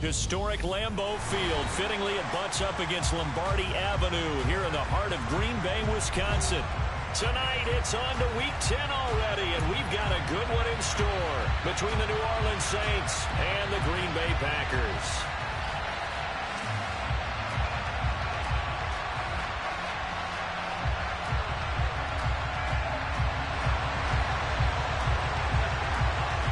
Historic Lambeau Field. Fittingly, it butts up against Lombardi Avenue here in the heart of Green Bay, Wisconsin. Tonight, it's on to Week 10 already, and we've got a good one in store between the New Orleans Saints and the Green Bay Packers.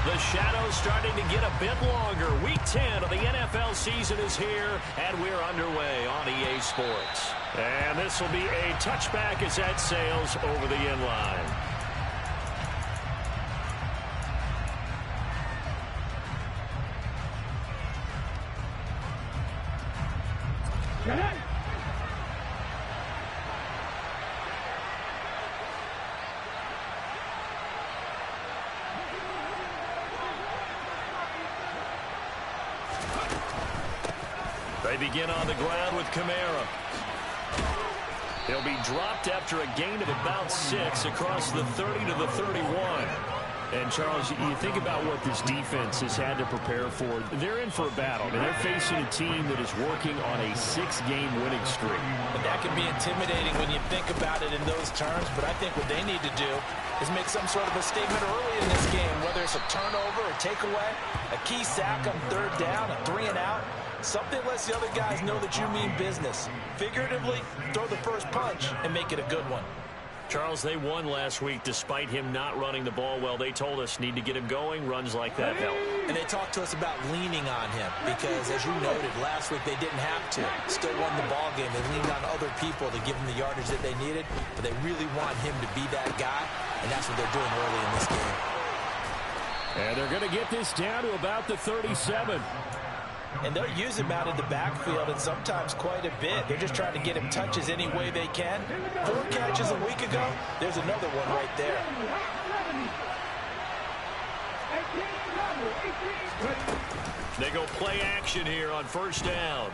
The shadow's starting to get a bit longer. Week 10 of the NFL season is here, and we're underway on EA Sports. And this will be a touchback as that sails over the end line. They begin on the ground with Kamara. He'll be dropped after a gain of about 6 across the 30 to the 31. And, Charles, you think about what this defense has had to prepare for. They're in for a battle. I mean, they're facing a team that is working on a 6-game winning streak. But that can be intimidating when you think about it in those terms. But I think what they need to do is make some sort of a statement early in this game, whether it's a turnover, a takeaway, a key sack on 3rd down, a 3-and-out. Something lets the other guys know that you mean business. Figuratively, throw the first punch and make it a good one. Charles, they won last week despite him not running the ball well. They told us need to get him going. Runs like that help. And they talked to us about leaning on him because, as you noted, last week they didn't have to. Still won the ball game. They leaned on other people to give them the yardage that they needed, but they really want him to be that guy, and that's what they're doing early in this game. And they're going to get this down to about the 37. And they'll use him out in the backfield and sometimes quite a bit. They're just trying to get him touches any way they can. 4 catches a week ago. There's another one right there. They go play action here on 1st down.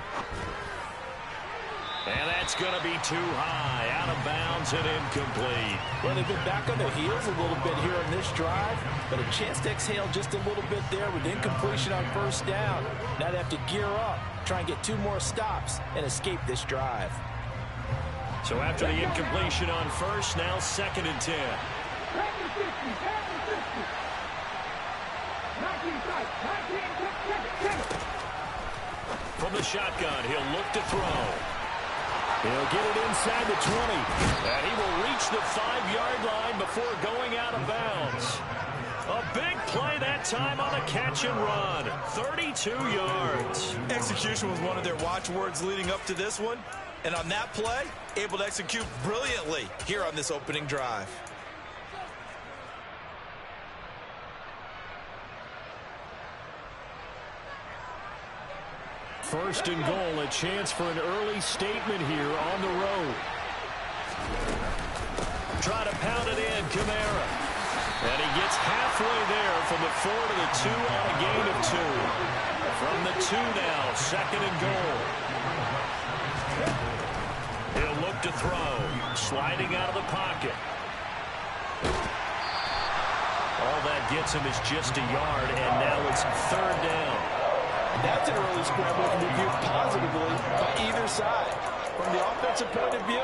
And that's going to be too high, out of bounds and incomplete. Well, they've been back on their heels a little bit here on this drive, but a chance to exhale just a little bit there with incompletion on 1st down. Now they have to gear up, try and get 2 more stops, and escape this drive. So after the incompletion on 1st, now 2nd and 10. From the shotgun, he'll look to throw. He'll get it inside the 20. And he will reach the 5-yard line before going out of bounds. A big play that time on a catch and run. 32 yards. Execution was one of their watchwords leading up to this one. And on that play, able to execute brilliantly here on this opening drive. First and goal, a chance for an early statement here on the road. Try to pound it in, Kamara. And he gets halfway there from the 4 to the 2 on a gain of 2. From the 2 now, 2nd and goal. He'll look to throw, sliding out of the pocket. All that gets him is just a yard, and now it's 3rd down. That's an early scramble and reviewed positively by either side. From the offensive point of view,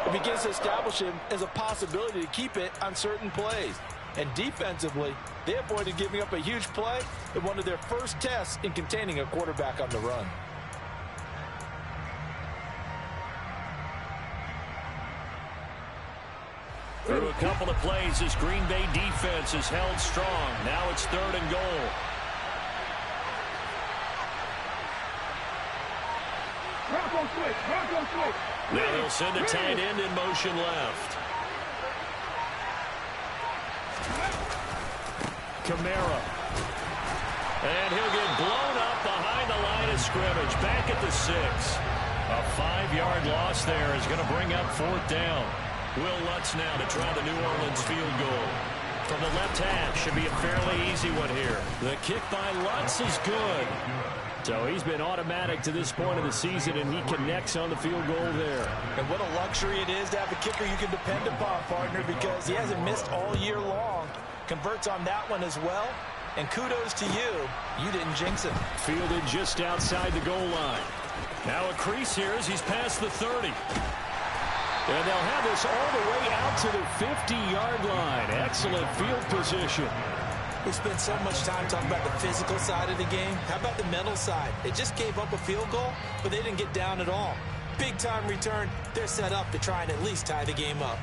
it begins to establish him as a possibility to keep it on certain plays. And defensively, they avoided giving up a huge play in one of their first tests in containing a quarterback on the run. Through a couple of plays, this Green Bay defense is held strong. Now it's 3rd and goal. Now they'll send a tight end in motion left. Kamara. And he'll get blown up behind the line of scrimmage. Back at the 6. A 5-yard loss there is going to bring up 4th down. Will Lutz now to try the New Orleans field goal. From the left half, should be a fairly easy one here. The kick by Lutz is good. So he's been automatic to this point of the season, and he connects on the field goal there. And what a luxury it is to have a kicker you can depend upon, partner, because he hasn't missed all year long. Converts on that one as well. And kudos to you. You didn't jinx him. Fielded just outside the goal line. Now a crease here as he's past the 30. And they'll have this all the way out to the 50-yard line. Excellent field position. We spent so much time talking about the physical side of the game. How about the mental side? They just gave up a field goal, but they didn't get down at all. Big-time return. They're set up to try and at least tie the game up.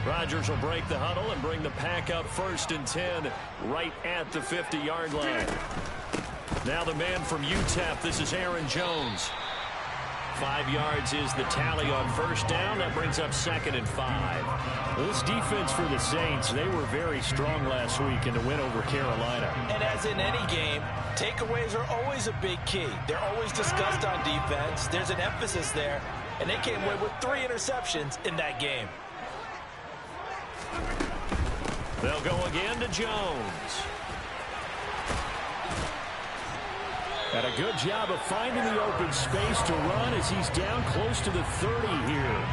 Rodgers will break the huddle and bring the pack up 1st and 10 right at the 50-yard line. Now the man from UTEP, this is Aaron Jones. 5 yards is the tally on 1st down. That brings up 2nd and 5. This defense for the Saints, they were very strong last week in the win over Carolina. And as in any game, takeaways are always a big key. They're always discussed on defense. There's an emphasis there, and they came away with 3 interceptions in that game. They'll go again to Jones. And a good job of finding the open space to run as he's down close to the 30 here.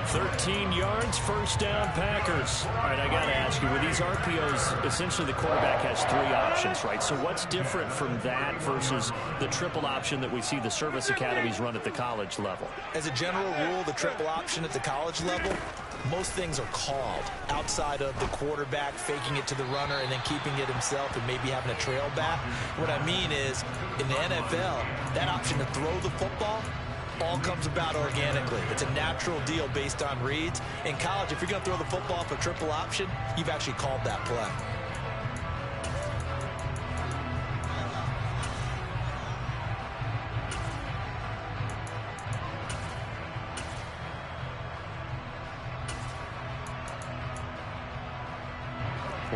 13 yards, 1st down, Packers. All right, I got to ask you, with these RPOs, essentially the quarterback has 3 options, right? So what's different from that versus the triple option that we see the service academies run at the college level? As a general rule, the triple option at the college level, most things are called outside of the quarterback faking it to the runner and then keeping it himself and maybe having a trail back. What I mean is, in the NFL, that option to throw the football all comes about organically. It's a natural deal based on reads. In college, if you're going to throw the football for triple option, you've actually called that play.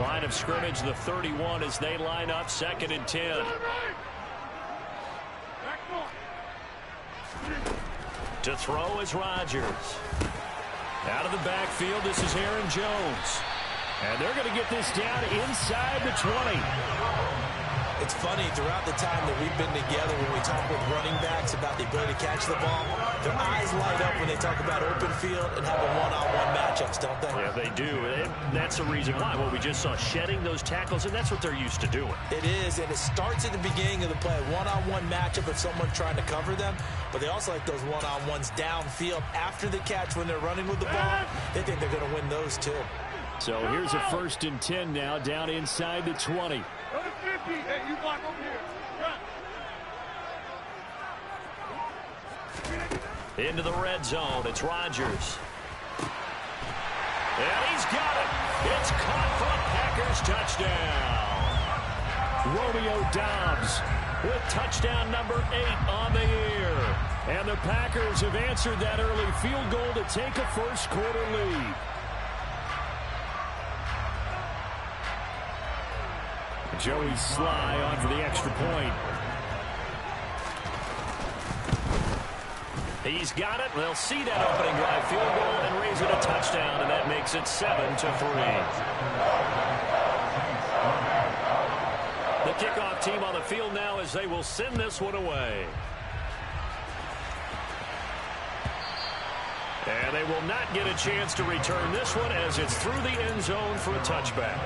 Line of scrimmage, the 31 as they line up 2nd and 10. To throw is Rodgers. Out of the backfield, this is Aaron Jones. And they're going to get this down inside the 20. It's funny, throughout the time that we've been together, when we talk with running backs about the ability to catch the ball, their eyes light up when they talk about open field and having one-on-one matchups, don't they? Yeah, they do. And that's the reason why. Well, we just saw shedding those tackles, and that's what they're used to doing. It is, and it starts at the beginning of the play. One-on-one matchup if someone's trying to cover them, but they also like those one-on-ones downfield after the catch when they're running with the ball. They think they're going to win those, too. So here's a 1st and 10 now, down inside the 20. Hey, you block over here. Into the red zone. It's Rodgers. And he's got it. It's caught for a Packers touchdown. Romeo Doubs with touchdown number 8 on the year. And the Packers have answered that early field goal to take a 1st quarter lead. Joey Sly on for the extra point. He's got it. They'll see that opening drive field goal and raise it a touchdown, and that makes it 7-3. The kickoff team on the field now as they will send this one away. And they will not get a chance to return this one as it's through the end zone for a touchback.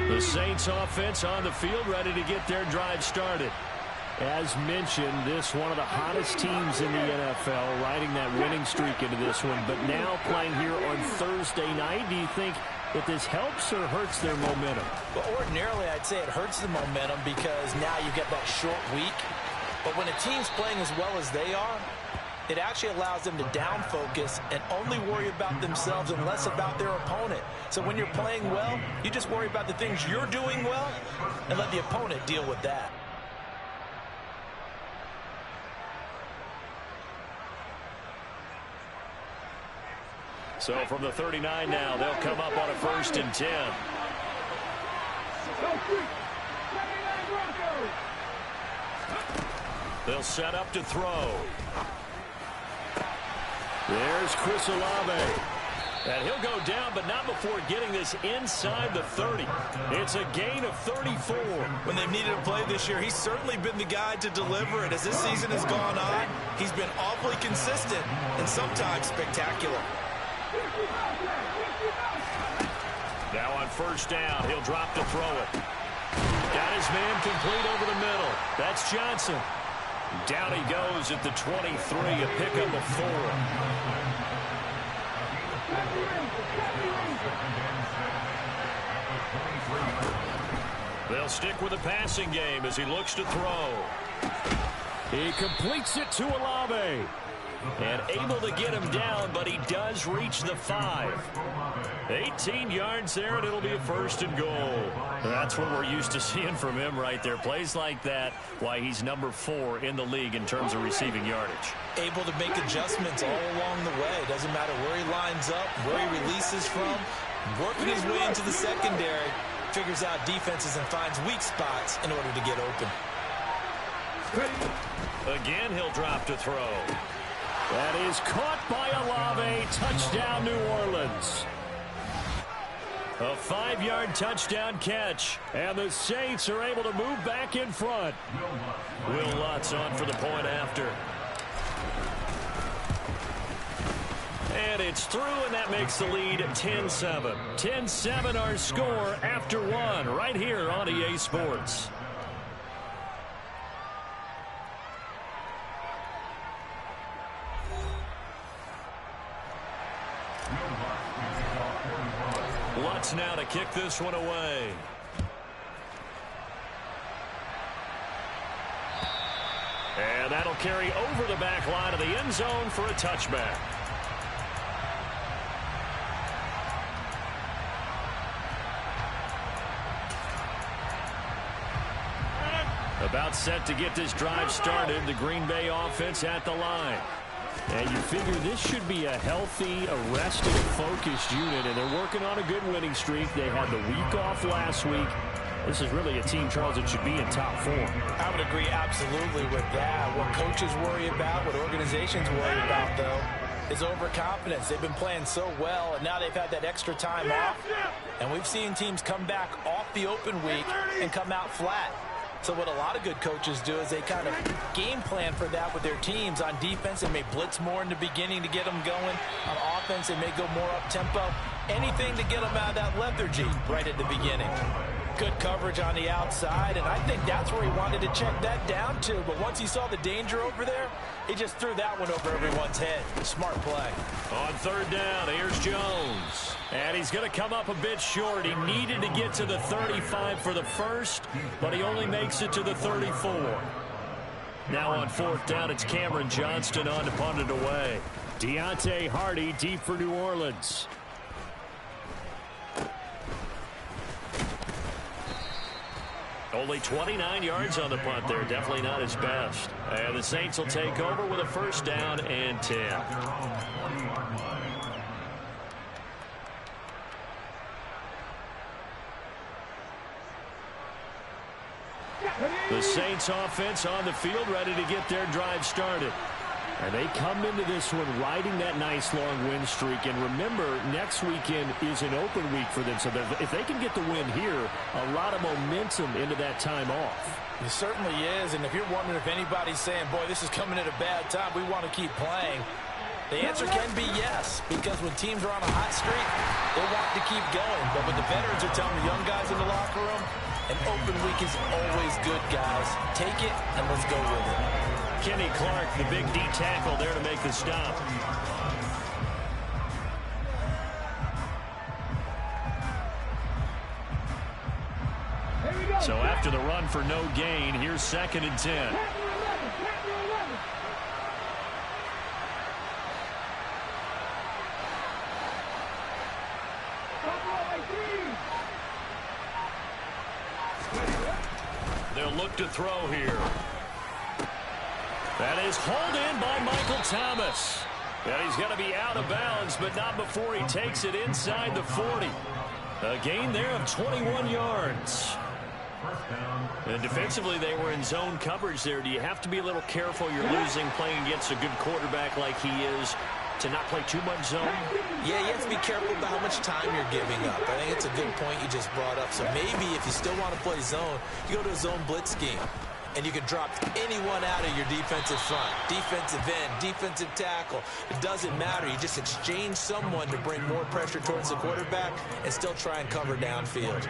The Saints offense on the field, ready to get their drive started. As mentioned, this one of the hottest teams in the NFL, riding that winning streak into this one, but now playing here on Thursday night. Do you think that this helps or hurts their momentum? Well, ordinarily, I'd say it hurts the momentum because now you get that short week. But when a team's playing as well as they are, it actually allows them to down focus and only worry about themselves and less about their opponent. So when you're playing well, you just worry about the things you're doing well and let the opponent deal with that. So from the 39 now, they'll come up on a 1st and 10. They'll set up to throw. There's Chris Olave. And he'll go down, but not before getting this inside the 30. It's a gain of 34. When they've needed a play this year, he's certainly been the guy to deliver it. As this season has gone on, he's been awfully consistent and sometimes spectacular. Now on first down, he'll drop to throw it. Got his man complete over the middle. That's Johnson. Down he goes at the 23, a pickup of 4. They'll stick with the passing game as he looks to throw. He completes it to Olave. And able to get him down, but he does reach the 5. 18 yards there, and it'll be a first and goal. That's what we're used to seeing from him right there. Plays like that, why he's number 4 in the league in terms of receiving yardage. Able to make adjustments all along the way. Doesn't matter where he lines up, where he releases from. Working his way into the secondary. Figures out defenses and finds weak spots in order to get open. Again, he'll drop to throw. That is caught by Olave. Touchdown, New Orleans. A 5-yard touchdown catch. And the Saints are able to move back in front. Will Lutz on for the point after. And it's through, and that makes the lead 10-7. 10-7 our score after 1 right here on EA Sports. Lutz now to kick this one away. And that'll carry over the back line of the end zone for a touchback. About set to get this drive started. The Green Bay offense at the line. And you figure this should be a healthy, arrested, focused unit, and they're working on a good winning streak. They had the week off last week. This is really a team, Charles, that should be in top 4. I would agree absolutely with that. What coaches worry about, what organizations worry about, though, is overconfidence. They've been playing so well, and now they've had that extra time off. And we've seen teams come back off the open week and come out flat. So what a lot of good coaches do is they kind of game plan for that with their teams. On defense, they may blitz more in the beginning to get them going. On offense, they may go more up-tempo. Anything to get them out of that lethargy right at the beginning. Good coverage on the outside, and I think that's where he wanted to check that down to. But once he saw the danger over there, he just threw that one over everyone's head. Smart play. On third down, here's Jones. And he's going to come up a bit short. He needed to get to the 35 for the first, but he only makes it to the 34. Now on fourth down, it's Cameron Johnston on to punt it away. Deontay Hardy deep for New Orleans. Only 29 yards on the punt there. Definitely not his best. And the Saints will take over with a first down and 10. The Saints offense on the field, ready to get their drive started. And they come into this one riding that nice long win streak. And remember, next weekend is an open week for them. So if they can get the win here, a lot of momentum into that time off. It certainly is. And if you're wondering if anybody's saying, boy, this is coming at a bad time, we want to keep playing, the answer can be yes. Because when teams are on a hot streak, they want to keep going. But what the veterans are telling the young guys in the locker room, an open week is always good, guys. Take it and let's go with it. Kenny Clark, the big D tackle there to make the stop. So after the run for no gain, here's 2nd and 10. They'll look to throw here. That is hauled in by Michael Thomas. And he's going to be out of bounds, but not before he takes it inside the 40. A gain there of 21 yards. And defensively, they were in zone coverage there. Do you have to be a little careful? You're losing playing against a good quarterback like he is to not play too much zone? Yeah, you have to be careful about how much time you're giving up. I think it's a good point you just brought up. So maybe if you still want to play zone, you go to a zone blitz scheme. And you can drop anyone out of your defensive front, defensive end, defensive tackle. It doesn't matter. You just exchange someone to bring more pressure towards the quarterback and still try and cover downfield.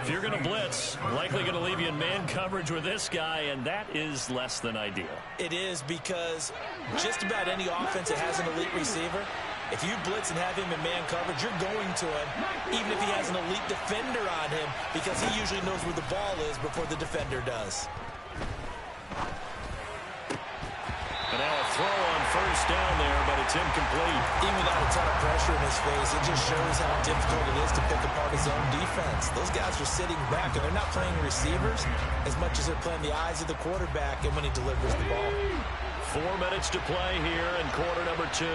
If you're going to blitz, likely going to leave you in man coverage with this guy, and that is less than ideal. It is, because just about any offense that has an elite receiver, if you blitz and have him in man coverage, you're going to him, even if he has an elite defender on him, because he usually knows where the ball is before the defender does. And now a throw on first down there, but it's incomplete. Even without a ton of pressure in his face, it just shows how difficult it is to pick apart his own defense. Those guys are sitting back, and they're not playing receivers as much as they're playing the eyes of the quarterback and when he delivers the ball. 4 minutes to play here in quarter number 2.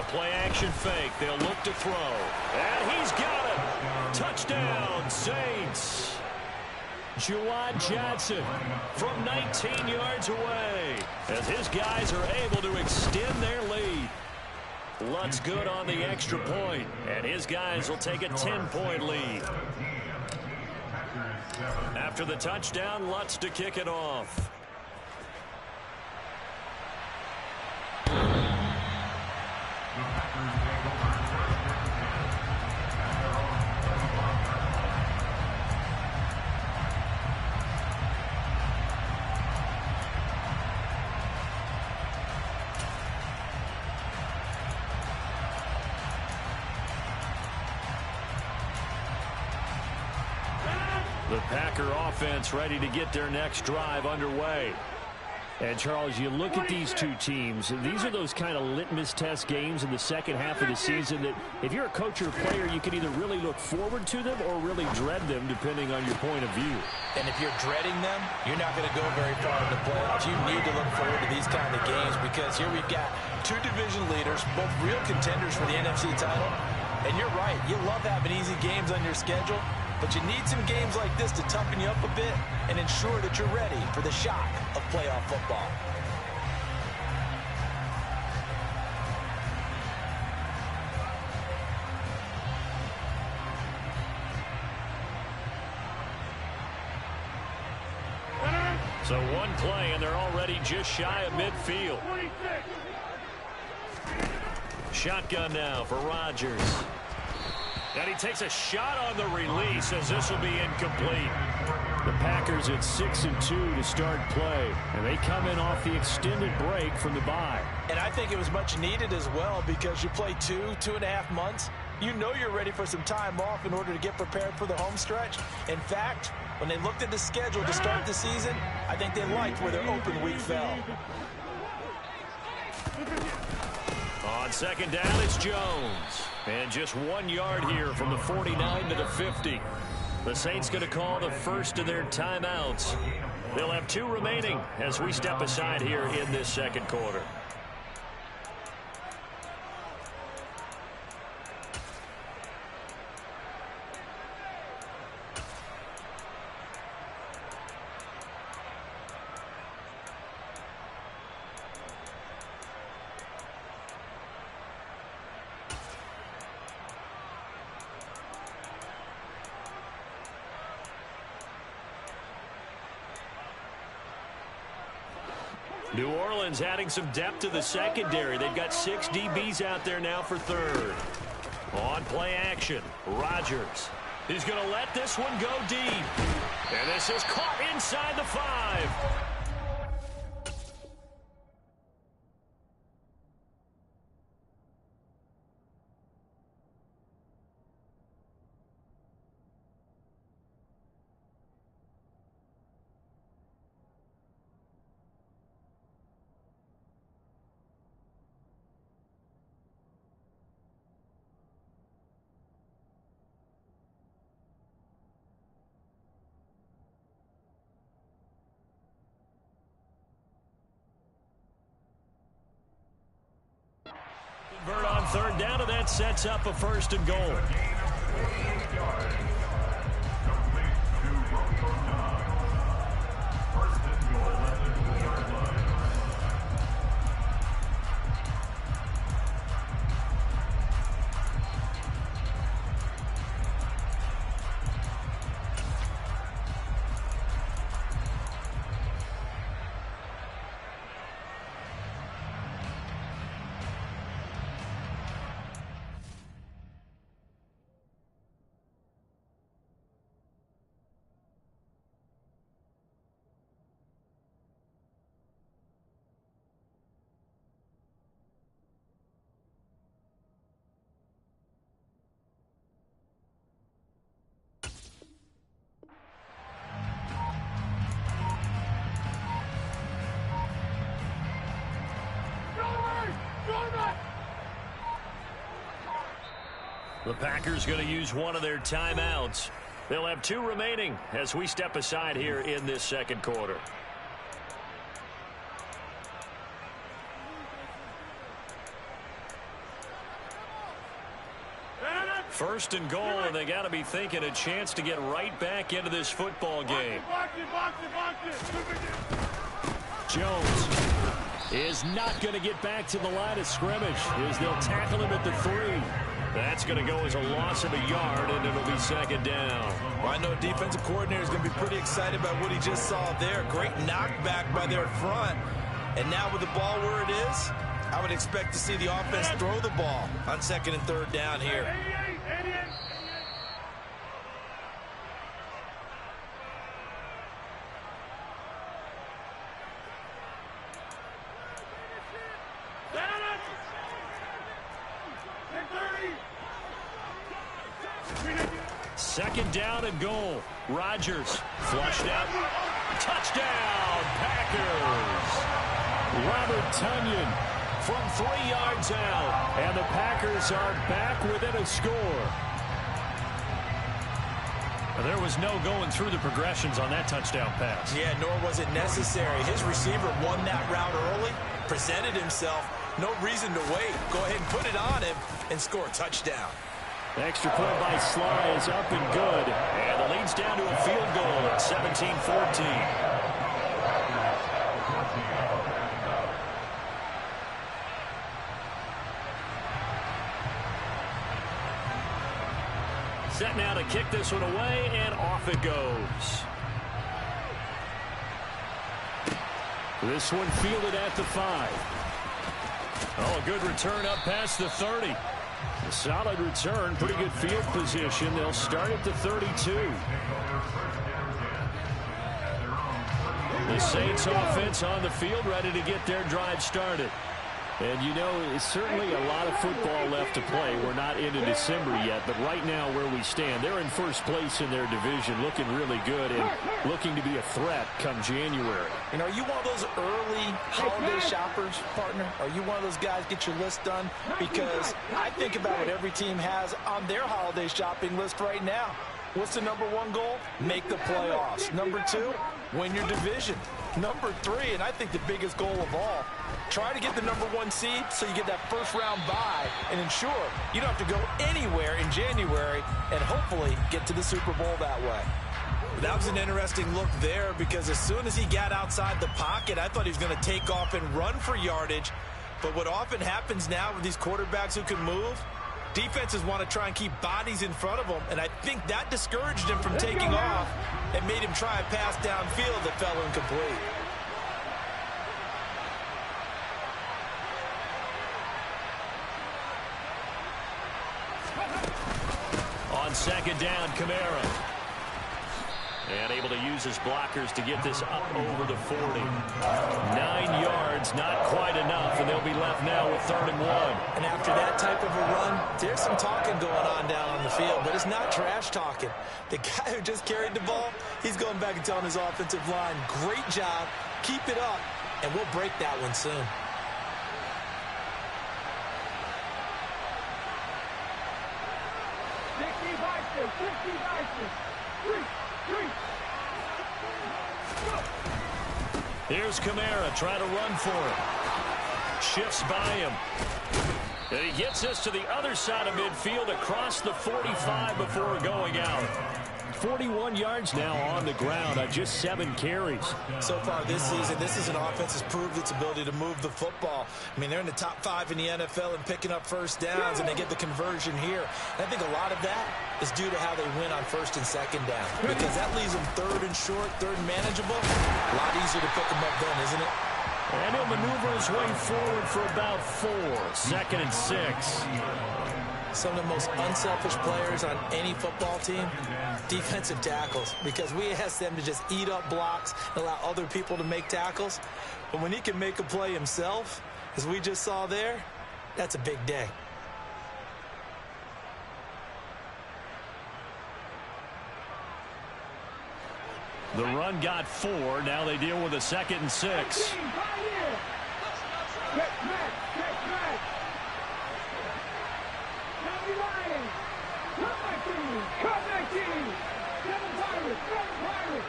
The play-action fake. They'll look to throw. And he's got it. Touchdown, Saints. Juwan Johnson from 19 yards away as his guys are able to extend their lead. Lutz good on the extra point, and his guys will take a 10-point lead. After the touchdown, Lutz to kick it off. The Packer offense ready to get their next drive underway. And, Charles, you look at these two teams, these are those kind of litmus test games in the second half of the season that if you're a coach or a player, you can either really look forward to them or really dread them, depending on your point of view. And if you're dreading them, you're not going to go very far in the playoffs. You need to look forward to these kind of games because here we've got two division leaders, both real contenders for the NFC title. And you're right, you love having easy games on your schedule, but you need some games like this to toughen you up a bit and ensure that you're ready for the shock of playoff football. So one play, and they're already just shy of midfield. Shotgun now for Rodgers. And he takes a shot on the release as this will be incomplete. The Packers at 6-2 to start play. And they come in off the extended break from the bye. And I think it was much needed as well because you play 2.5 months. You know you're ready for some time off in order to get prepared for the home stretch. In fact, when they looked at the schedule to start the season, I think they liked where their open week fell. On second down, it's Jones. And just 1 yard here from the 49 to the 50. The Saints going to call the first of their timeouts. They'll have 2 remaining as we step aside here in this second quarter. New Orleans adding some depth to the secondary. They've got 6 DBs out there now for third. On play action, Rodgers. He's going to let this one go deep. And this is caught inside the 5. Convert on third down, and that sets up a 1st and goal. The Packers going to use one of their timeouts. They'll have 2 remaining as we step aside here in this second quarter. First and goal, and they got to be thinking a chance to get right back into this football game. Jones is not going to get back to the line of scrimmage as they'll tackle him at the 3. That's going to go as a loss of a yard, and it'll be second down. Well, I know a defensive coordinator is going to be pretty excited about what he just saw there. Great knockback by their front. And now with the ball where it is, I would expect to see the offense throw the ball on second and third down here. Second down and goal. Rodgers flushed out. Touchdown, Packers. Robert Tonyan from 3 yards out. And the Packers are back within a score. There was no going through the progressions on that touchdown pass. Yeah, nor was it necessary. His receiver won that route early, presented himself. No reason to wait. Go ahead and put it on him and score a touchdown. Extra point by Sly is up and good. And the lead's down to a field goal at 17-14. Set now to kick this one away, and off it goes. This one fielded at the 5. Oh, a good return up past the 30. A solid return, pretty good field position. They'll start at the 32. The Saints offense on the field, ready to get their drive started. And, you know, it's certainly a lot of football left to play. We're not into December yet, but right now where we stand, they're in first place in their division, looking really good and looking to be a threat come January. You know, are you one of those early holiday shoppers, partner? Are you one of those guys get your list done? Because I think about what every team has on their holiday shopping list right now. What's the #1 goal? Make the playoffs. #2, win your division. #3, and I think the biggest goal of all, try to get the #1 seed so you get that first-round bye and ensure you don't have to go anywhere in January and hopefully get to the Super Bowl that way. That was an interesting look there because as soon as he got outside the pocket, I thought he was going to take off and run for yardage. But what often happens now with these quarterbacks who can move, defenses want to try and keep bodies in front of them, and I think that discouraged him from taking off and made him try a pass downfield that fell incomplete. On second down, Kamara. And able to use his blockers to get this up over the 40. 9 yards, not quite enough, and they'll be left now with 3rd and 1. And after that type of a run, there's some talking going on down on the field, but it's not trash talking. The guy who just carried the ball, he's going back and telling his offensive line, great job, keep it up, and we'll break that one soon. Here's Kamara trying to run for it. Shifts by him. And he gets us to the other side of midfield across the 45 before going out. 41 yards now on the ground on just 7 carries. So far this season, this is an offense that's proved its ability to move the football. I mean, they're in the top 5 in the NFL and picking up first downs, and they get the conversion here. And I think a lot of that is due to how they win on 1st and 2nd down, because that leaves them 3rd and short, 3rd and manageable. A lot easier to pick them up then, isn't it? And he'll maneuver his way forward for about 4. 2nd and 6. Some of the most unselfish players on any football team, defensive tackles, because we ask them to just eat up blocks and allow other people to make tackles. But when he can make a play himself, as we just saw there, that's a big day. The run got 4. Now they deal with a 2nd and 6. Cut 19. Seven Pirates.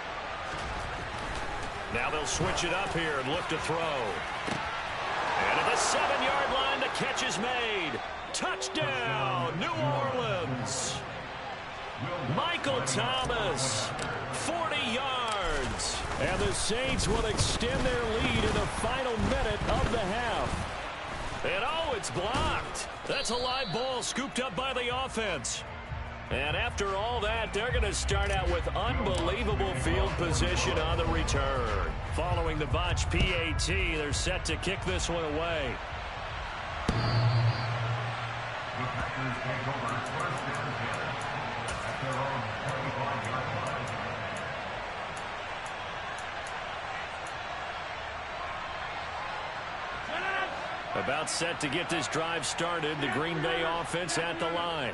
Now they'll switch it up here and look to throw. And at the 7-yard line, the catch is made. Touchdown, New Orleans. Michael Thomas, 40 yards. And the Saints will extend their lead in the final minute of the half. And oh, it's blocked. That's a live ball scooped up by the offense. And after all that, they're going to start out with unbelievable field position on the return. Following the botch PAT, they're set to kick this one away. About set to get this drive started, the Green Bay offense at the line.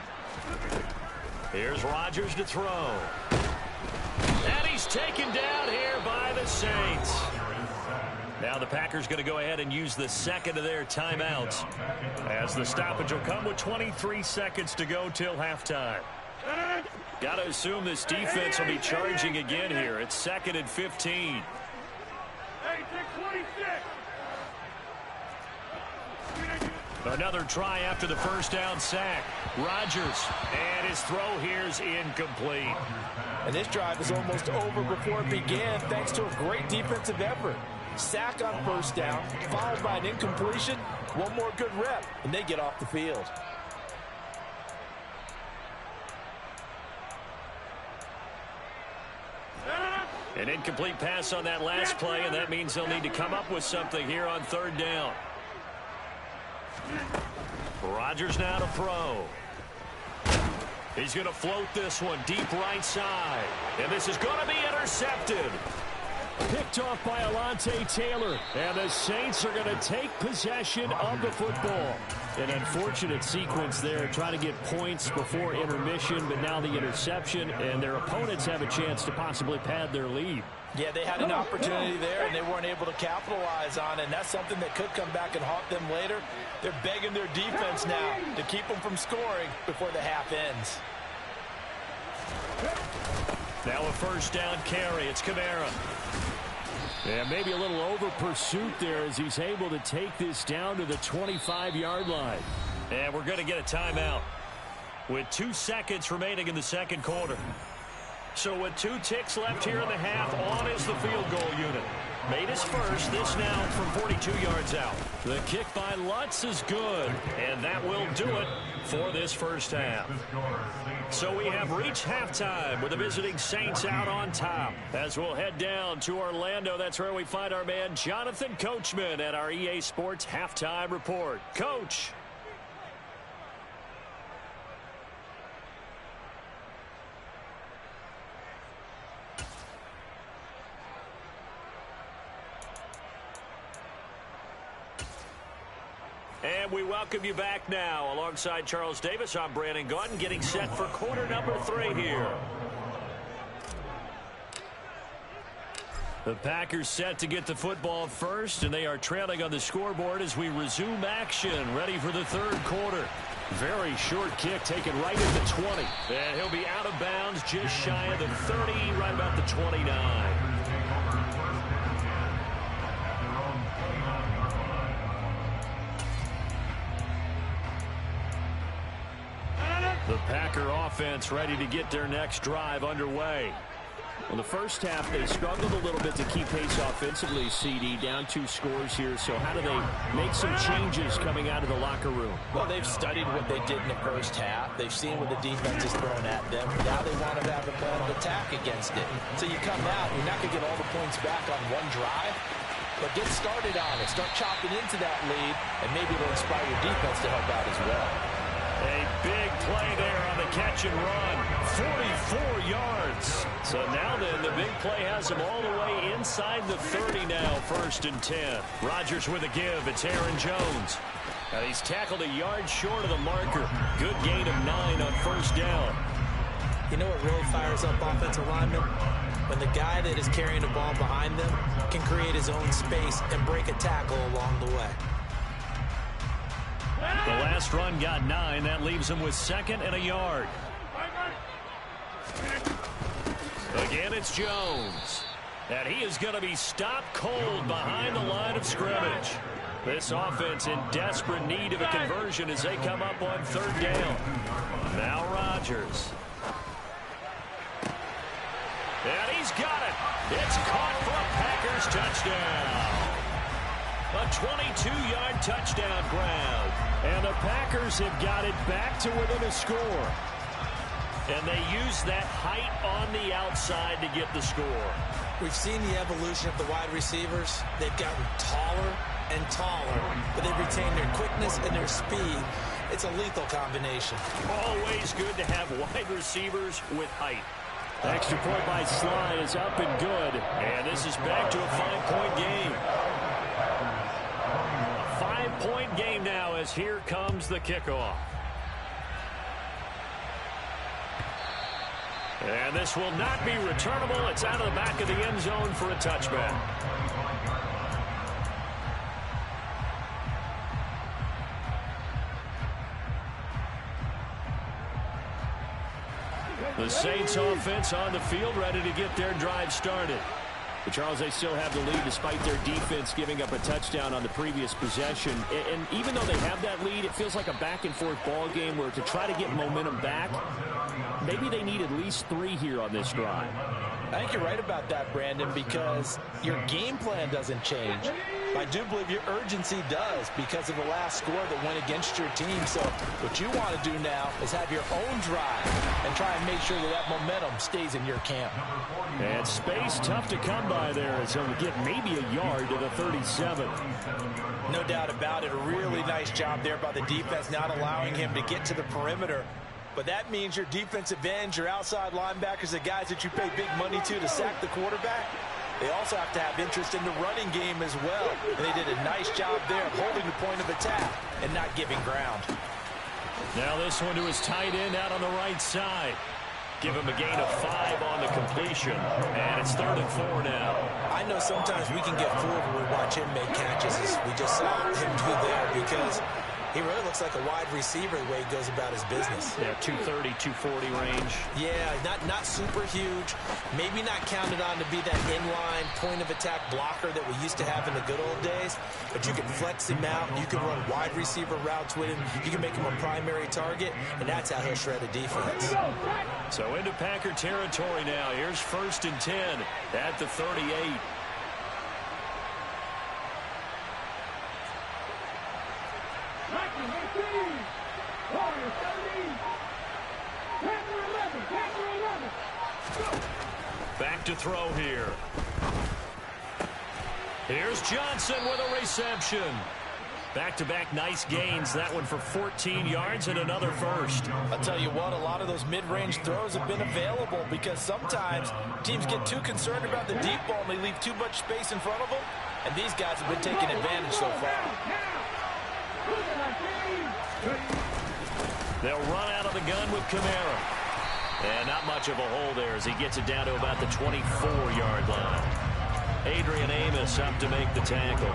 Here's Rodgers to throw. And he's taken down here by the Saints. Now the Packers going to go ahead and use the second of their timeouts, as the stoppage will come with 23 seconds to go till halftime. Got to assume this defense will be charging again here. It's 2nd and 15. Hey, 26. Another try after the first down sack. Rodgers, and his throw here is incomplete. And this drive is almost over before it began, thanks to a great defensive effort. Sack on first down, followed by an incompletion. One more good rep, and they get off the field. An incomplete pass on that last play, and that means they'll need to come up with something here on 3rd down. Rodgers now to throw. He's going to float this one deep right side. And this is going to be intercepted. Picked off by Alontae Taylor. And the Saints are going to take possession of the football. An unfortunate sequence there, trying to get points before intermission, but now the interception, and their opponents have a chance to possibly pad their lead. Yeah, they had an opportunity there, and they weren't able to capitalize on it, and that's something that could come back and haunt them later. They're begging their defense now to keep them from scoring before the half ends. Now a first down carry. It's Kamara. Yeah, maybe a little over pursuit there as he's able to take this down to the 25-yard line. And we're going to get a timeout with 2 seconds remaining in the second quarter. So with 2 ticks left here in the half, on is the field goal unit. Made his first, this now from 42 yards out. The kick by Lutz is good, and that will do it for this first half. So we have reached halftime with the visiting Saints out on top. As we'll head down to Orlando, that's where we find our man Jonathan Coachman at our EA Sports Halftime Report. Coach. And we welcome you back now. Alongside Charles Davis, I'm Brandon Gaudin, getting set for quarter number 3 here. The Packers set to get the football first, and they are trailing on the scoreboard as we resume action, ready for the 3rd quarter. Very short kick taken right at the 20. And he'll be out of bounds just shy of the 30, right about the 29. The Packer offense ready to get their next drive underway. In the first half, they struggled a little bit to keep pace offensively, CD, down 2 scores here. So how do they make some changes coming out of the locker room? Well, they've studied what they did in the first half. They've seen what the defense is throwing at them. Now they want to have a plan of attack against it. So you come out, you're not going to get all the points back on one drive, but get started on it. Start chopping into that lead, and maybe it'll inspire your defense to help out as well. A big play there on the catch and run. 44 yards. So now then, the big play has him all the way inside the 30 now, 1st and 10. Rodgers with a give. It's Aaron Jones. And he's tackled a yard short of the marker. Good gain of 9 on 1st down. You know what really fires up offensive linemen? When the guy that is carrying the ball behind them can create his own space and break a tackle along the way. The last run got 9. That leaves him with 2nd and a yard. And it's Jones. And he is going to be stopped cold behind the line of scrimmage. This offense in desperate need of a conversion as they come up on third down. Now Rodgers. And he's got it. It's caught for a Packers touchdown. A 22-yard touchdown grab. And the Packers have got it back to within a score. And they use that height on the outside to get the score. We've seen the evolution of the wide receivers. They've gotten taller and taller, but they've retained their quickness and their speed. It's a lethal combination. Always good to have wide receivers with height. Extra point by Sly is up and good. And this is back to a 5-point game. A 5-point game now as here comes the kickoff. And this will not be returnable. It's out of the back of the end zone for a touchback. The Saints offense on the field, ready to get their drive started. But Charles, they still have the lead despite their defense giving up a touchdown on the previous possession. And even though they have that lead, it feels like a back-and-forth ball game where to try to get momentum back, maybe they need at least 3 here on this drive. I think you're right about that, Brandon, because your game plan doesn't change. I do believe your urgency does because of the last score that went against your team. So what you want to do now is have your own drive and try and make sure that that momentum stays in your camp. And space tough to come by there as he'll get maybe a yard to the 37. No doubt about it. A really nice job there by the defense, not allowing him to get to the perimeter. But that means your defensive ends, your outside linebackers, the guys that you pay big money to sack the quarterback, they also have to have interest in the running game as well. And they did a nice job there of holding the point of attack and not giving ground. Now this one to his tight end out on the right side. Give him a gain of 5 on the completion. And it's 3rd and 4 now. I know sometimes we can get fooled when we watch him make catches, as we just saw him do there, because he really looks like a wide receiver the way he goes about his business. Yeah, 230, 240 range. Yeah, not super huge. Maybe not counted on to be that inline point-of-attack blocker that we used to have in the good old days. But you can flex him out. You can run wide receiver routes with him. You can make him a primary target, and that's how he'll shred a defense. So into Packer territory now. Here's 1st and 10 at the 38. Back to throw here. Here's Johnson with a reception. Back-to-back nice gains. That one for 14 yards and another first. I'll tell you what, a lot of those mid-range throws have been available because sometimes teams get too concerned about the deep ball and they leave too much space in front of them. And these guys have been taking advantage so far. They'll run out of the gun with Kamara. And not much of a hole there as he gets it down to about the 24-yard line. Adrian Amos up to make the tackle.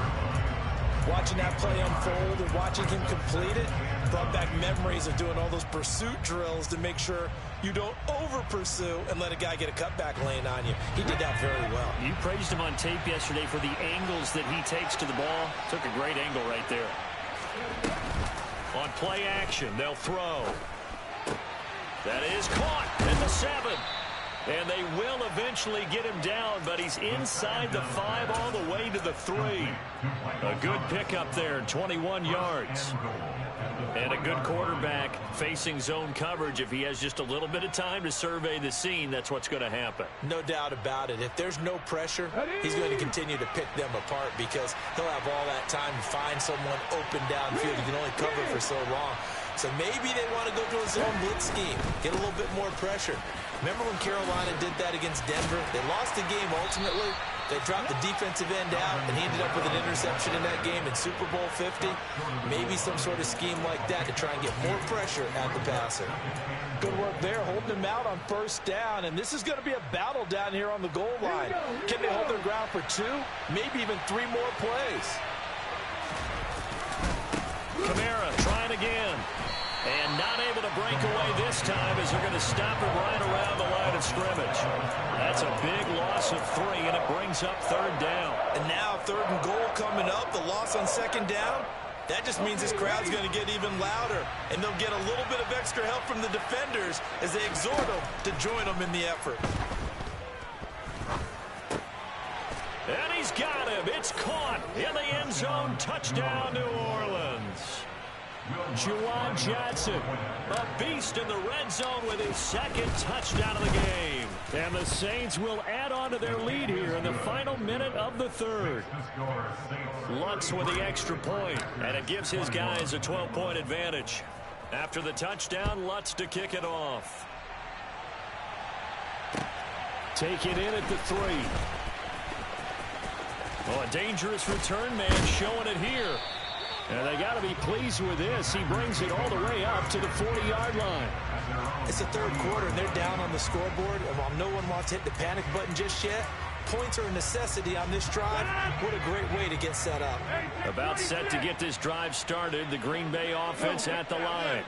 Watching that play unfold and watching him complete it brought back memories of doing all those pursuit drills to make sure you don't over-pursue and let a guy get a cutback lane on you. He did that very well. You praised him on tape yesterday for the angles that he takes to the ball. Took a great angle right there. On play action, they'll throw. That is caught at the 7. And they will eventually get him down, but he's inside the 5 all the way to the 3. A good pickup there, 21 yards. And a good quarterback facing zone coverage. If he has just a little bit of time to survey the scene, that's what's going to happen. No doubt about it. If there's no pressure, he's going to continue to pick them apart because he'll have all that time to find someone open downfield. You can only cover for so long. So maybe they want to go to a zone blitz scheme, get a little bit more pressure. Remember when Carolina did that against Denver? They lost the game ultimately. They dropped the defensive end out, and he ended up with an interception in that game in Super Bowl 50. Maybe some sort of scheme like that to try and get more pressure at the passer. Good work there, holding him out on 1st down, and this is going to be a battle down here on the goal line. Can they hold their ground for 2, maybe even 3 more plays? Kamara trying again. And not able to break away this time as they're going to stop him right around the line of scrimmage. That's a loss of 3, and it brings up 3rd down. And now 3rd and goal coming up, the loss on 2nd down. That just means this crowd's going to get even louder, and they'll get a little bit of extra help from the defenders as they exhort them to join them in the effort. And he's got him. It's caught in the end zone. Touchdown, New Orleans. Juwan Johnson, a beast in the red zone with his 2nd touchdown of the game. And the Saints will add on to their lead here in the final minute of the 3rd. Lutz with the extra point, and it gives his guys a 12-point advantage. After the touchdown, Lutz to kick it off. Take it in at the 3. Oh, a dangerous return man showing it here. And they got to be pleased with this. He brings it all the way up to the 40-yard line. It's the 3rd quarter, and they're down on the scoreboard. And while no one wants to hit the panic button just yet, points are a necessity on this drive. What a great way to get set up. About set to get this drive started, the Green Bay offense at the line.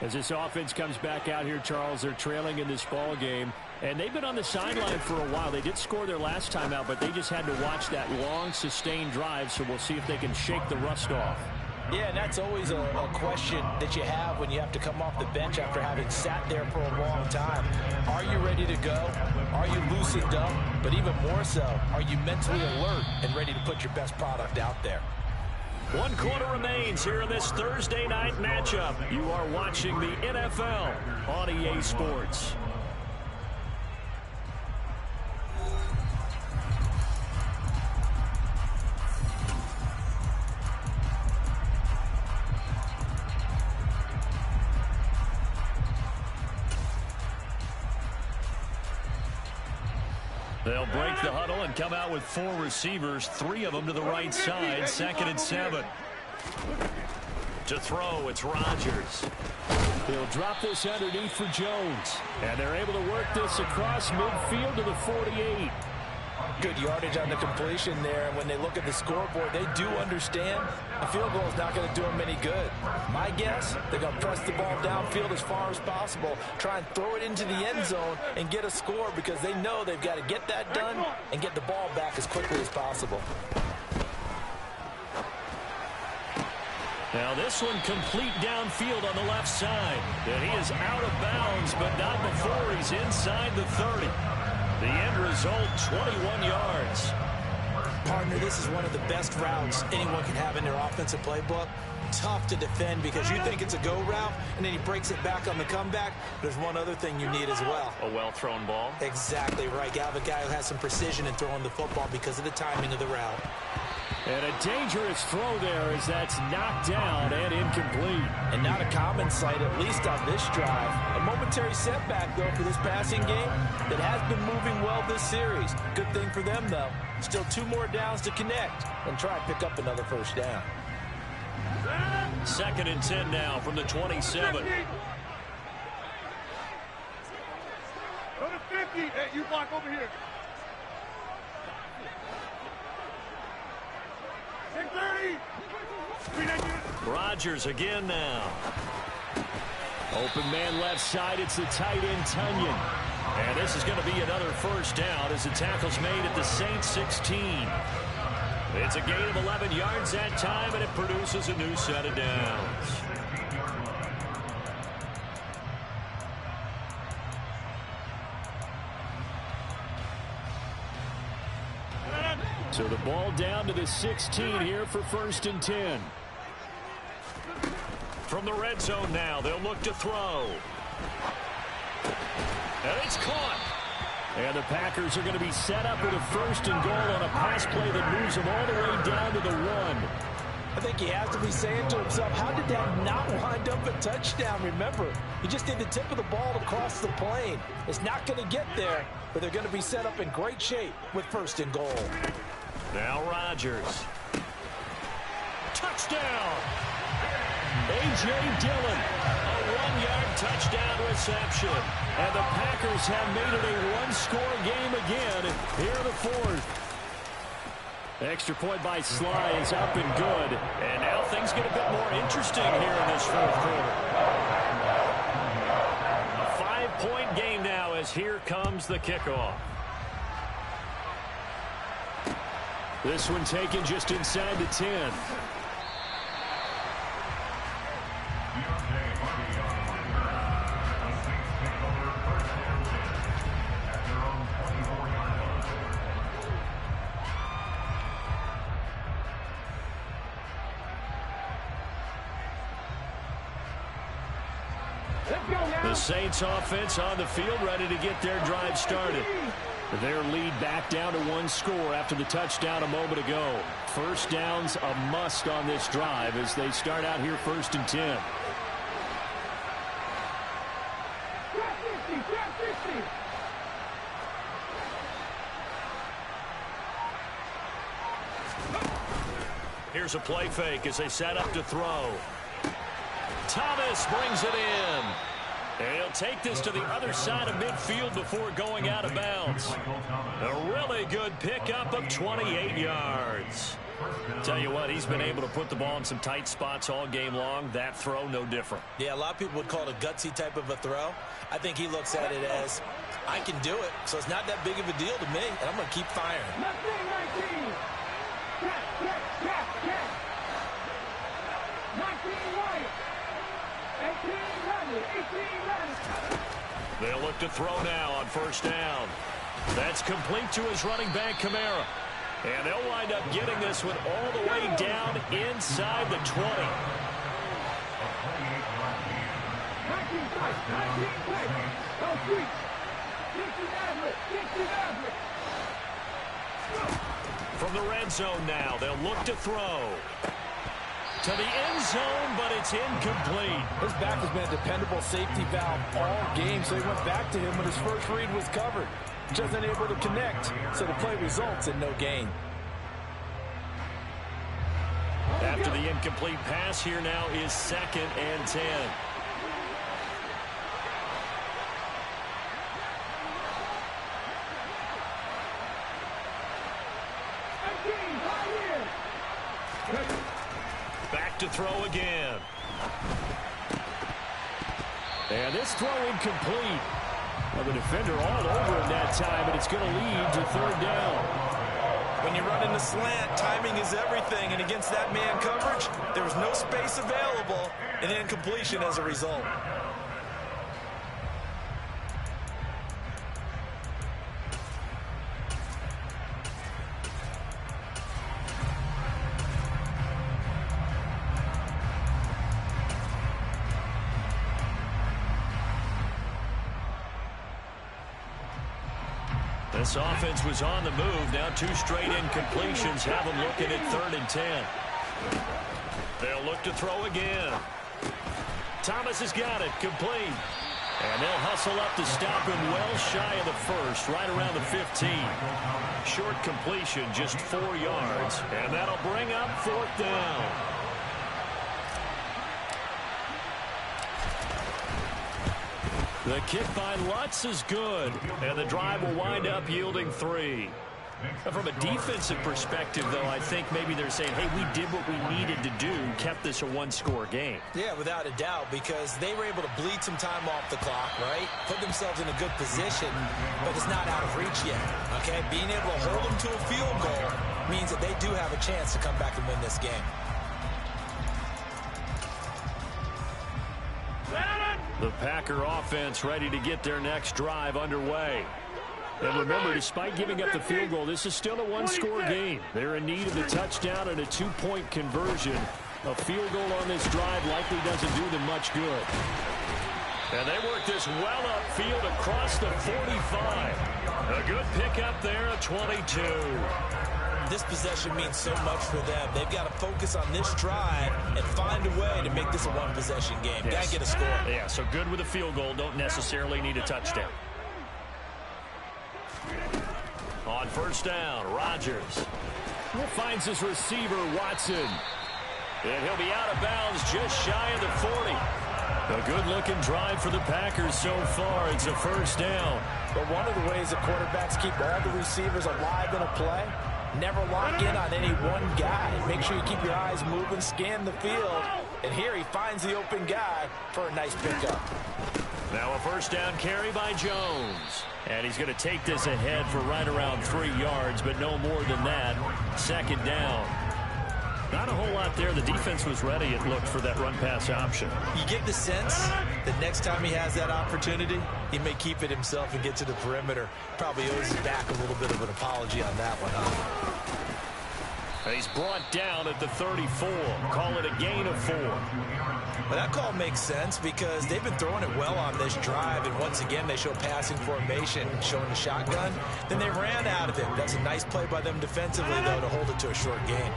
As this offense comes back out here, Charles, they're trailing in this ball game. And they've been on the sideline for a while. They did score their last time out, but they just had to watch that long, sustained drive, so we'll see if they can shake the rust off. Yeah, and that's always a question that you have when you have to come off the bench after having sat there for a long time. Are you ready to go? Are you loosened up? But even more so, are you mentally alert and ready to put your best product out there? 1 quarter remains here in this Thursday night matchup. You are watching the NFL on EA Sports. They'll break the huddle and come out with 4 receivers, 3 of them to the right side, 2nd and 7. To throw, it's Rodgers. He'll drop this underneath for Jones. And they're able to work this across midfield to the 48. Good yardage on the completion there, and when they look at the scoreboard, they do understand a field goal is not going to do them any good. My guess, they're going to press the ball downfield as far as possible, try and throw it into the end zone and get a score because they know they've got to get that done and get the ball back as quickly as possible. Now this one complete downfield on the left side. And he is out of bounds, but not before he's inside the 30. The end result, 21 yards. Partner, this is one of the best routes anyone can have in their offensive playbook. Tough to defend because you think it's a go route, and then he breaks it back on the comeback. There's one other thing you need as well. A well-thrown ball. Exactly right. You have a guy who has some precision in throwing the football because of the timing of the route. And a dangerous throw there as that's knocked down and incomplete. And not a common sight, at least on this drive. A momentary setback, though, for this passing game that has been moving well this series. Good thing for them, though. Still 2 more downs to connect and try and pick up another 1st down. 2nd and 10 now from the 27. Go to 50. Hey, you block over here. 630. Rodgers again now. Open man left side. It's the tight end, Tunyon. And this is going to be another 1st down as the tackle's made at the Saints 16. It's a gain of 11 yards that time, and it produces a new set of downs. So the ball down to the 16 here for 1st and 10. From the red zone now, they'll look to throw. And it's caught. And the Packers are going to be set up with a 1st and goal on a pass play that moves them all the way down to the 1. I think he has to be saying to himself, how did that not wind up a touchdown? Remember, he just did the tip of the ball across the plane. It's not going to get there, but they're going to be set up in great shape with 1st and goal. Now Rodgers. Touchdown! A.J. Dillon. A 1-yard touchdown reception. And the Packers have made it a 1-score game again here in the 4th. Extra point by Sly is up and good. And now things get a bit more interesting here in this 4th quarter. A 5-point game now as here comes the kickoff. This one taken just inside the 10. The Saints offense on the field, ready to get their drive started. Their lead back down to 1 score after the touchdown a moment ago. First down's a must on this drive as they start out here 1st and 10. Here's a play fake as they set up to throw. Thomas brings it in. And he'll take this to the other side of midfield before going out of bounds. A really good pickup of 28 yards. Tell you what, he's been able to put the ball in some tight spots all game long. That throw, no different. Yeah, a lot of people would call it a gutsy type of a throw. I think he looks at it as, I can do it, so it's not that big of a deal to me, and I'm going to keep firing. They'll look to throw now on 1st down. That's complete to his running back, Kamara. And they'll wind up getting this one all the way down inside the 20. From the red zone now, they'll look to throw. To the end zone, but it's incomplete. His back has been a dependable safety valve all game, so he went back to him when his first read was covered. Just unable to connect, so the play results in no gain. After the incomplete pass, here now is 2nd and 10. Back to throw again. And this throw incomplete. Well, the defender all over him that time, and it's going to lead to 3rd down. When you run in the slant, timing is everything, and against that man coverage, there was no space available, and incompletion as a result. This offense was on the move. Now 2 straight incompletions have them looking at 3rd and 10. They'll look to throw again. Thomas has got it. Complete. And they'll hustle up to stop him well shy of the 1st, right around the 15. Short completion, just 4 yards. And that'll bring up 4th down. The kick by Lutz is good, and the drive will wind up yielding 3. From a defensive perspective, though, I think maybe they're saying, hey, we did what we needed to do, kept this a 1-score game. Yeah, without a doubt, because they were able to bleed some time off the clock, right? Put themselves in a good position, but it's not out of reach yet, okay? Being able to hold them to a field goal means that they do have a chance to come back and win this game. The Packer offense ready to get their next drive underway. And remember, despite giving up the field goal, this is still a 1-score game. They're in need of a touchdown and a 2-point conversion. A field goal on this drive likely doesn't do them much good. And they work this well upfield across the 45. A good pickup there at 22. This possession means so much for them. They've got to focus on this drive and find a way to make this a 1-possession game. Yes. Got to get a score. Yeah, so good with a field goal. Don't necessarily need a touchdown. On 1st down, Rodgers finds his receiver, Watson. And he'll be out of bounds just shy of the 40. A good-looking drive for the Packers so far. It's a 1st down. But one of the ways that quarterbacks keep all the receivers alive in a play, never lock in on any one guy. Make sure you keep your eyes moving, scan the field. And here he finds the open guy for a nice pickup. Now a first down carry by Jones. And he's going to take this ahead for right around 3 yards, but no more than that. Second down. Not a whole lot there. The defense was ready, it looked, for that run-pass option. You get the sense that next time he has that opportunity, he may keep it himself and get to the perimeter. Probably owes his back a little bit of an apology on that one, huh? He's brought down at the 34. Call it a gain of 4. Well, that call makes sense because they've been throwing it well on this drive, and once again they show passing formation, showing the shotgun. Then they ran out of it. That's a nice play by them defensively, though, to hold it to a short gain.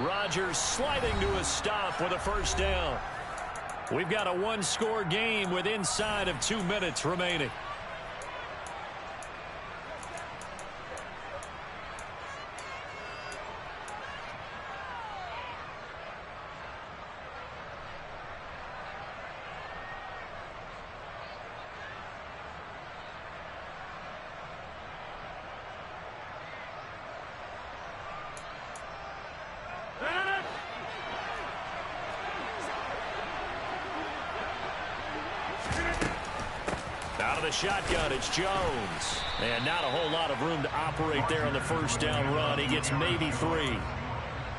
Rodgers sliding to a stop with a first down. We've got a one-score game with inside of 2 minutes remaining. The shotgun, it's Jones. And not a whole lot of room to operate there on the first down run. He gets maybe 3.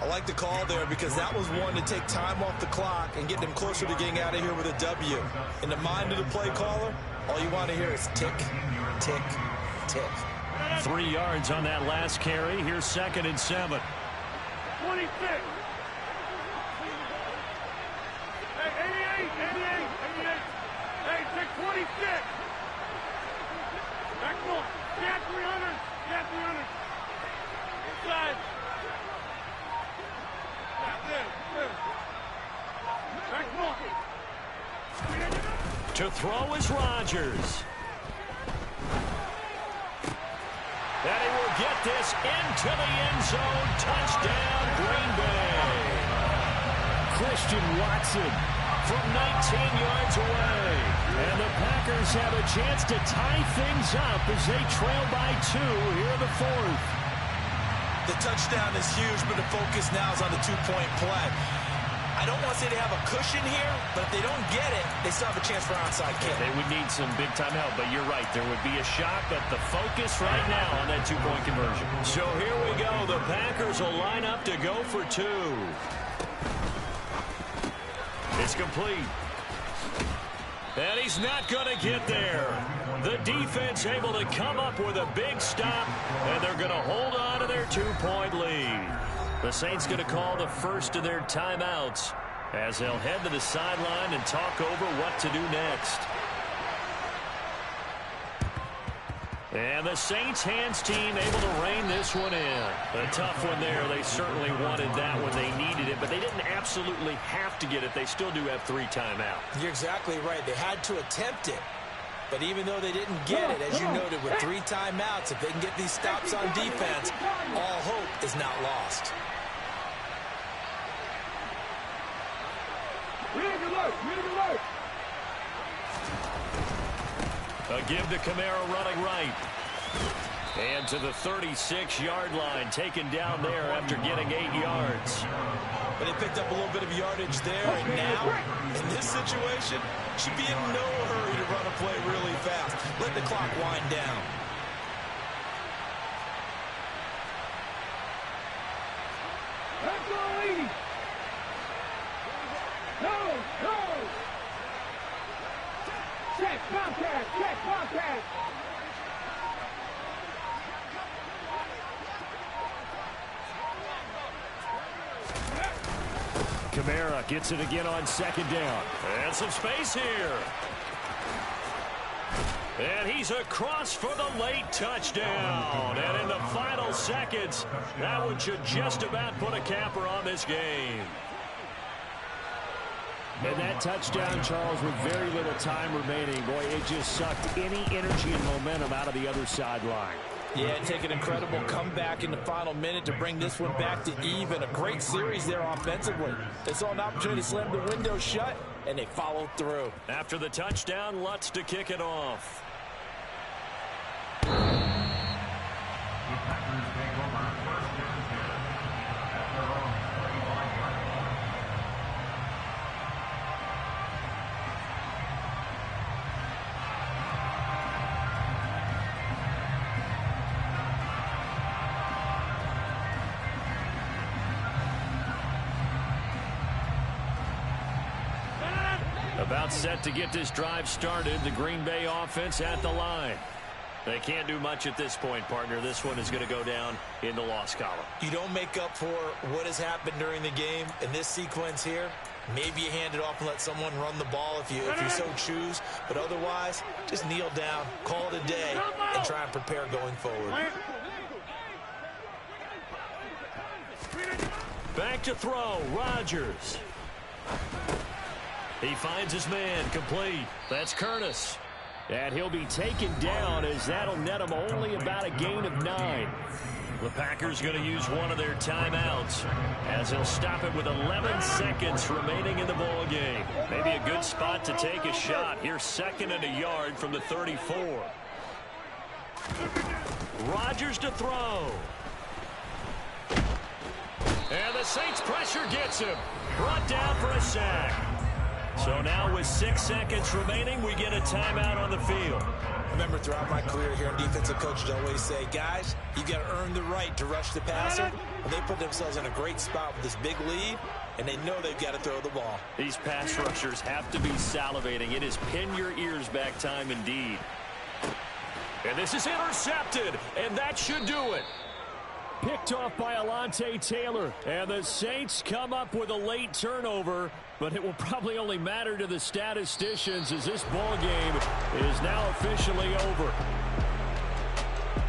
I like the call there because that was one to take time off the clock and get them closer to getting out of here with a W. In the mind of the play caller, all you want to hear is tick, tick, tick. 3 yards on that last carry. Here's 2nd and 7. 26. Hey, 88. Hey, take 26. Back more. Get 300. Get 300. Inside. Back more. To throw is Rodgers. And he will get this into the end zone. Touchdown, Green Bay. Christian Watson from 19 yards away. And the Packers have a chance to tie things up as they trail by 2 here in the 4th. The touchdown is huge, but the focus now is on the two-point play. I don't want to say they have a cushion here, but if they don't get it, they still have a chance for an onside kick. They would need some big-time help, but you're right. There would be a shot, but the focus right now on that two-point conversion. So here we go. The Packers will line up to go for 2. It's complete. And he's not going to get there. The defense able to come up with a big stop, and they're going to hold on to their 2-point lead. The Saints going to call the first of their timeouts as they'll head to the sideline and talk over what to do next. And the Saints hands team able to rein this one in. A tough one there. They certainly wanted that when they needed it, but they didn't absolutely have to get it. They still do have 3 timeouts. You're exactly right. They had to attempt it. But even though they didn't get it, as you noted, with 3 timeouts, if they can get these stops on defense, all hope is not lost. A give to Kamara running right. And to the 36-yard line, taken down there after getting 8 yards. But they picked up a little bit of yardage there, and now, in this situation, should be in no hurry to run a play really fast. Let the clock wind down. Check contact. Kamara gets it again on 2nd down. And some space here. And he's across for the late touchdown. And in the final seconds, that one should just about put a capper on this game. And that touchdown, Charles, with very little time remaining, boy, it just sucked any energy and momentum out of the other sideline. Yeah, take an incredible comeback in the final minute to bring this one back to even. A great series there offensively. They saw an opportunity to slam the window shut, and they followed through. After the touchdown, Lutz to kick it off. About set to get this drive started. The Green Bay offense at the line. They can't do much at this point, partner. This one is going to go down in the loss column. You don't make up for what has happened during the game in this sequence here. Maybe you hand it off and let someone run the ball if you so choose. But otherwise, just kneel down, call it a day, and try and prepare going forward. Back to throw, Rodgers. He finds his man, complete. That's Curtis. And he'll be taken down as that'll net him only about a gain of 9. The Packers going to use one of their timeouts as he'll stop it with 11 seconds remaining in the ball game. Maybe a good spot to take a shot. Here's 2nd and a yard from the 34. Rodgers to throw. And the Saints pressure gets him. Brought down for a sack. So now with 6 seconds remaining, we get a timeout on the field. I remember throughout my career here, defensive coaches always say, guys, you got to earn the right to rush the passer. And they put themselves in a great spot with this big lead, and they know they've got to throw the ball. These pass rushers have to be salivating. It is pin your ears back time indeed. And this is intercepted, and that should do it. Picked off by Alontae Taylor. And the Saints come up with a late turnover, but it will probably only matter to the statisticians as this ball game is now officially over.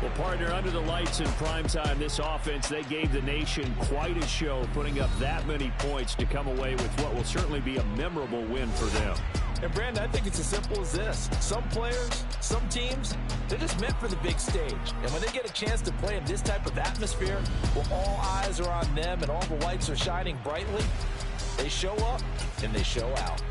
Well, partner, under the lights in primetime, this offense, they gave the nation quite a show, putting up that many points to come away with what will certainly be a memorable win for them. And, Brandon, I think it's as simple as this. Some players, some teams, they're just meant for the big stage. And when they get a chance to play in this type of atmosphere, where all eyes are on them and all the lights are shining brightly, they show up and they show out.